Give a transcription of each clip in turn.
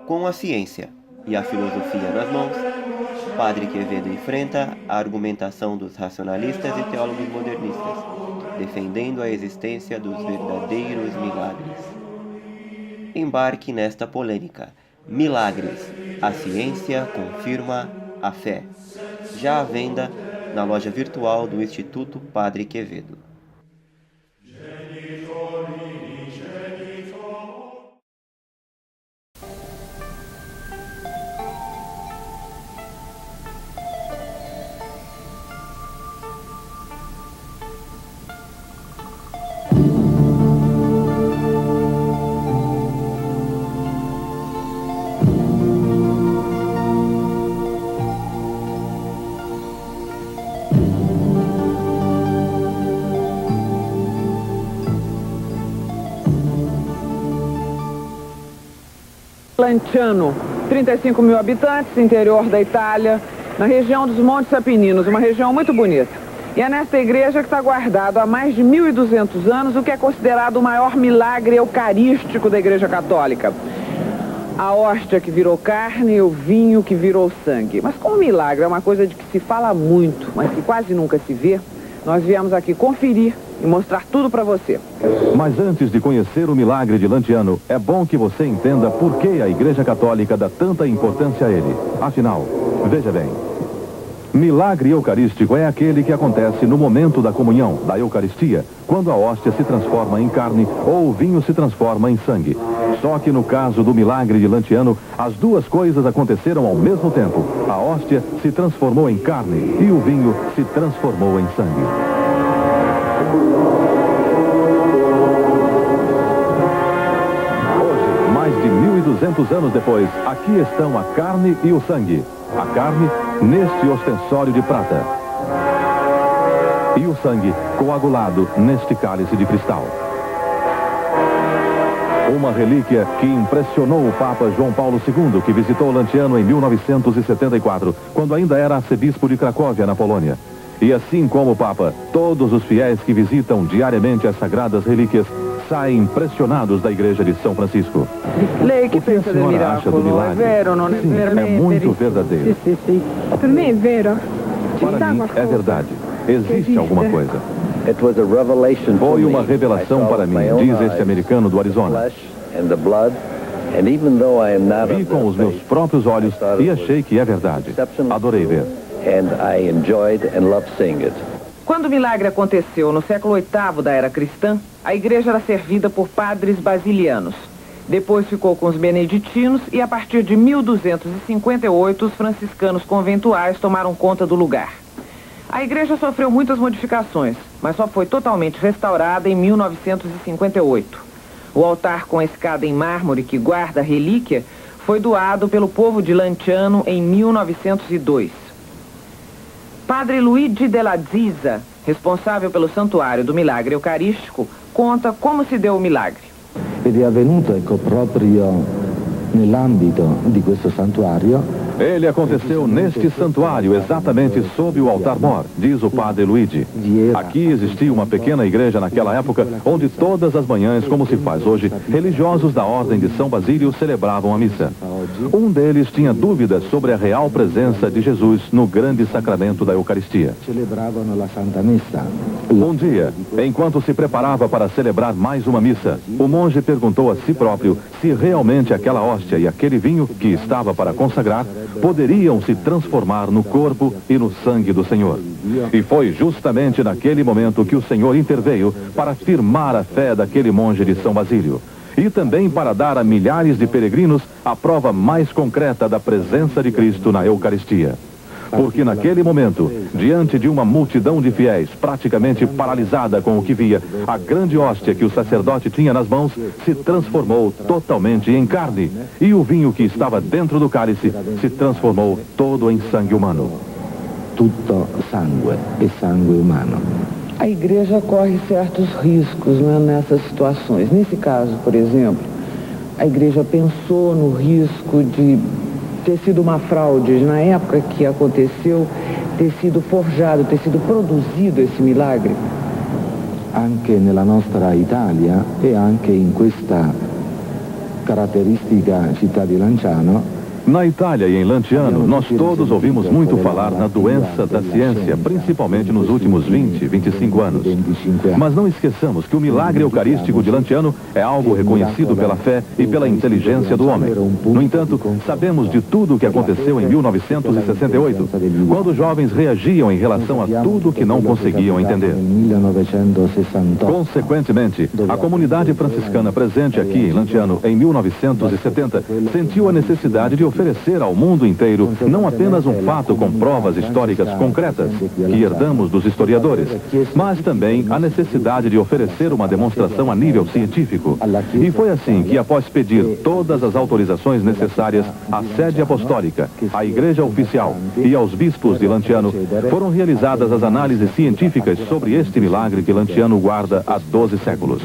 Com a ciência e a filosofia nas mãos, Padre Quevedo enfrenta a argumentação dos racionalistas e teólogos modernistas, defendendo a existência dos verdadeiros milagres. Embarque nesta polêmica. Milagres. A ciência confirma a fé. Já à venda na loja virtual do Instituto Padre Quevedo. Lanciano, 35 mil habitantes, interior da Itália, na região dos Montes Apeninos, uma região muito bonita. E é nesta igreja que está guardado há mais de 1.200 anos o que é considerado o maior milagre eucarístico da Igreja Católica. A hóstia que virou carne e o vinho que virou sangue. Mas como milagre é uma coisa de que se fala muito, mas que quase nunca se vê, nós viemos aqui conferir e mostrar tudo para você. Mas antes de conhecer o milagre de Lanciano, é bom que você entenda por que a Igreja Católica dá tanta importância a ele. Afinal, veja bem, milagre eucarístico é aquele que acontece no momento da comunhão, da Eucaristia, quando a hóstia se transforma em carne ou o vinho se transforma em sangue. Só que no caso do milagre de Lanciano, as duas coisas aconteceram ao mesmo tempo. A hóstia se transformou em carne e o vinho se transformou em sangue. Hoje, mais de 1.200 anos depois, aqui estão a carne e o sangue. A carne neste ostensório de prata. E o sangue coagulado neste cálice de cristal. Uma relíquia que impressionou o Papa João Paulo II, que visitou Lanciano em 1974, quando ainda era arcebispo de Cracóvia, na Polônia. E assim como o Papa, todos os fiéis que visitam diariamente as sagradas relíquias saem impressionados da igreja de São Francisco. Lei que O que a pensa del senhora acha do miracolo? É milagre? vero, não é? Sim, Per é me muito verissimo. verdadeiro. Sì. Per me è vero. Ci Para sta mim, qualcosa. é verdade. Existe Existe. alguma coisa. It was a revelation for Foi me. uma revelação I saw para with mim, my own diz este eyes americano do Arizona. flesh and the blood, and even though I am not Vi of com their os meus faith, próprios olhos I thought e it achei was que é verdade. exceptional Adorei ver. and I enjoyed and loved seeing it. Quando o milagre aconteceu no século VIII da era cristã, a igreja era servida por padres basilianos. Depois ficou com os beneditinos e a partir de 1258 os franciscanos conventuais tomaram conta do lugar. A igreja sofreu muitas modificações, mas só foi totalmente restaurada em 1958. O altar com a escada em mármore que guarda a relíquia foi doado pelo povo de Lanciano em 1902. Padre Luigi della Zisa, responsável pelo Santuário do Milagre Eucarístico, conta como se deu o milagre. Ed è avvenuto proprio nell'ambito di questo santuario. Ele aconteceu neste santuário, exatamente sob o altar-mor, diz o padre Luigi. Aqui existia uma pequena igreja naquela época, onde todas as manhãs, como se faz hoje, religiosos da Ordem de São Basílio celebravam a missa. Um deles tinha dúvidas sobre a real presença de Jesus no grande sacramento da Eucaristia. Celebravano la Santa Messa. Um dia, enquanto se preparava para celebrar mais uma missa, o monge perguntou a si próprio se realmente aquela hóstia e aquele vinho que estava para consagrar poderiam se transformar no corpo e no sangue do Senhor. E foi justamente naquele momento que o Senhor interveio para firmar a fé daquele monge de São Basílio. E também para dar a milhares de peregrinos a prova mais concreta da presença de Cristo na Eucaristia. Porque naquele momento, diante de uma multidão de fiéis praticamente paralisada com o que via, a grande hóstia que o sacerdote tinha nas mãos se transformou totalmente em carne e o vinho que estava dentro do cálice se transformou todo em sangue humano. Tutto sangue e sangue umano. A igreja corre certos riscos, né, nessas situações. Nesse caso, por exemplo, a igreja pensou no risco de ter sido uma fraude, na época que aconteceu, ter sido forjado, ter sido produzido esse milagre. anche nella nostra Italia e anche in questa caratteristica città di Lanciano. Na Itália e em Lanciano, nós todos ouvimos muito falar na doença da ciência, principalmente nos últimos 20, 25 anos. Mas não esqueçamos que o milagre eucarístico de Lanciano é algo reconhecido pela fé e pela inteligência do homem. No entanto, sabemos de tudo o que aconteceu em 1968, quando os jovens reagiam em relação a tudo que não conseguiam entender. Consequentemente, a comunidade franciscana presente aqui em Lanciano em 1970 sentiu a necessidade de oferecer ao mundo inteiro não apenas um fato com provas históricas concretas, que herdamos dos historiadores, mas também a necessidade de oferecer uma demonstração a nível científico. E foi assim que, após pedir todas as autorizações necessárias à sede apostólica, à Igreja Oficial e aos bispos de Lanciano, foram realizadas as análises científicas sobre este milagre que Lanciano guarda há 12 séculos.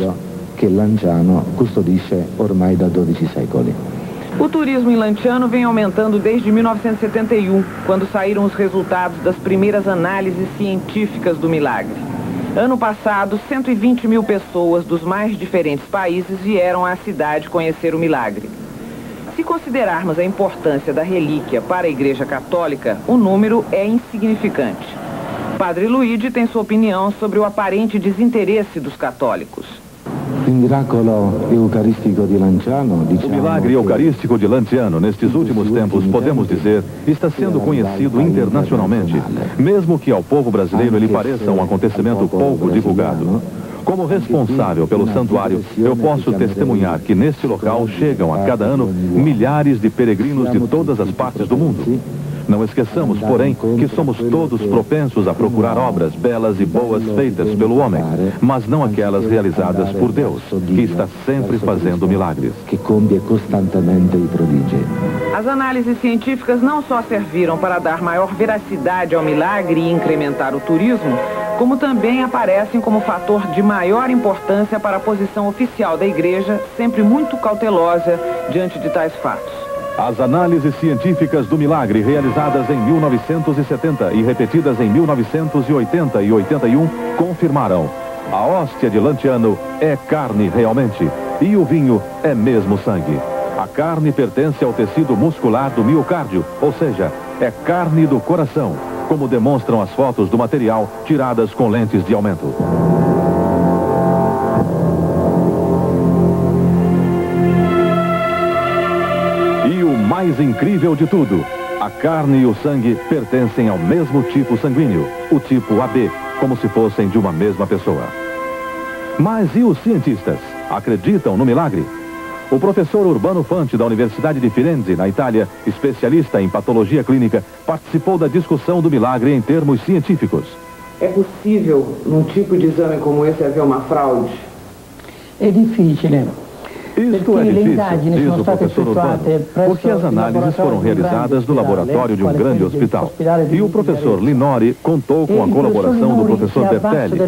Que Lanciano custodisce ormai da 12 secoli. O turismo em Lanciano vem aumentando desde 1971, quando saíram os resultados das primeiras análises científicas do milagre. Ano passado, 120 mil pessoas dos mais diferentes países vieram à cidade conhecer o milagre. Se considerarmos a importância da relíquia para a Igreja Católica, o número é insignificante. Padre Luigi tem sua opinião sobre o aparente desinteresse dos católicos. O milagre eucarístico de Lanciano, nestes últimos tempos, podemos dizer, está sendo conhecido internacionalmente, mesmo que ao povo brasileiro ele pareça um acontecimento pouco divulgado. Como responsável pelo santuário, eu posso testemunhar que neste local chegam a cada ano milhares de peregrinos de todas as partes do mundo. Não esqueçamos, porém, que somos todos propensos a procurar obras belas e boas feitas pelo homem, mas não aquelas realizadas por Deus, que está sempre fazendo milagres. As análises científicas não só serviram para dar maior veracidade ao milagre e incrementar o turismo, como também aparecem como fator de maior importância para a posição oficial da Igreja, sempre muito cautelosa diante de tais fatos. As análises científicas do milagre realizadas em 1970 e repetidas em 1980 e 81 confirmaram: a hóstia de Lanciano é carne realmente e o vinho é mesmo sangue. A carne pertence ao tecido muscular do miocárdio, ou seja, é carne do coração, como demonstram as fotos do material tiradas com lentes de aumento. Mais incrível de tudo, a carne e o sangue pertencem ao mesmo tipo sanguíneo, o tipo AB, como se fossem de uma mesma pessoa. Mas e os cientistas? Acreditam no milagre? O professor Urbano Fanti, da Universidade de Firenze, na Itália, especialista em patologia clínica, participou da discussão do milagre em termos científicos. É possível, num tipo de exame como esse, haver uma fraude? É difícil. Isto é difícil, diz o professor Urbano, porque as análises foram realizadas no laboratório de um grande hospital. E o professor Linori contou com a colaboração do professor Bertelli,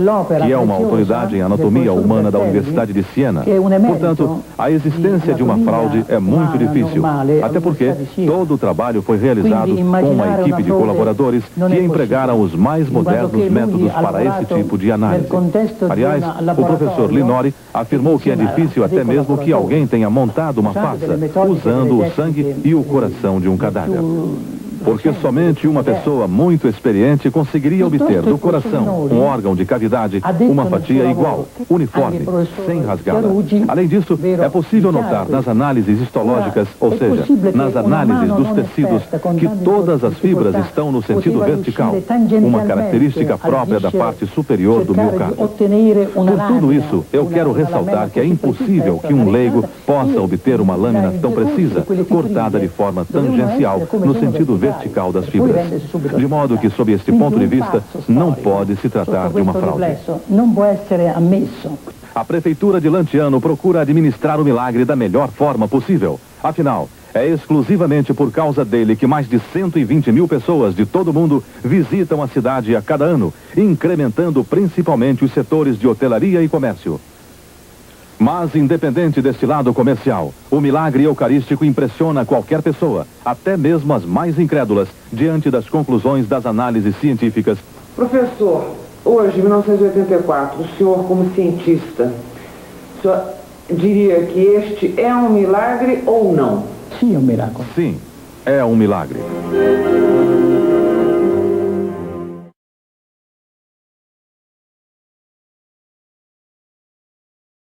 que é uma autoridade em anatomia humana da Universidade de Siena. Portanto, a existência de uma fraude é muito difícil, até porque todo o trabalho foi realizado com uma equipe de colaboradores que empregaram os mais modernos métodos para esse tipo de análise. Aliás, o professor Linori afirmou que é difícil até mesmo que alguém tenha montado uma farsa usando o sangue e o coração de um cadáver. Porque somente uma pessoa muito experiente conseguiria obter do coração um órgão de cavidade, uma fatia igual, uniforme, sem rasgada. Além disso, é possível notar nas análises histológicas, ou seja, nas análises dos tecidos, que todas as fibras estão no sentido vertical, uma característica própria da parte superior do miocárdio. Por tudo isso, eu quero ressaltar que é impossível que um leigo possa obter uma lâmina tão precisa, cortada de forma tangencial, no sentido vertical das fibras. De modo que, sob este ponto de vista, não pode se tratar de uma fraude. A Prefeitura de Lanciano procura administrar o milagre da melhor forma possível. Afinal, é exclusivamente por causa dele que mais de 120 mil pessoas de todo o mundo visitam a cidade a cada ano, incrementando principalmente os setores de hotelaria e comércio. Mas, independente deste lado comercial, o milagre eucarístico impressiona qualquer pessoa, até mesmo as mais incrédulas, diante das conclusões das análises científicas. Professor, Hoje, em 1984, o senhor, como cientista, o senhor diria que este é um milagre ou não? Sì, è un miracolo. Sim, é um milagre.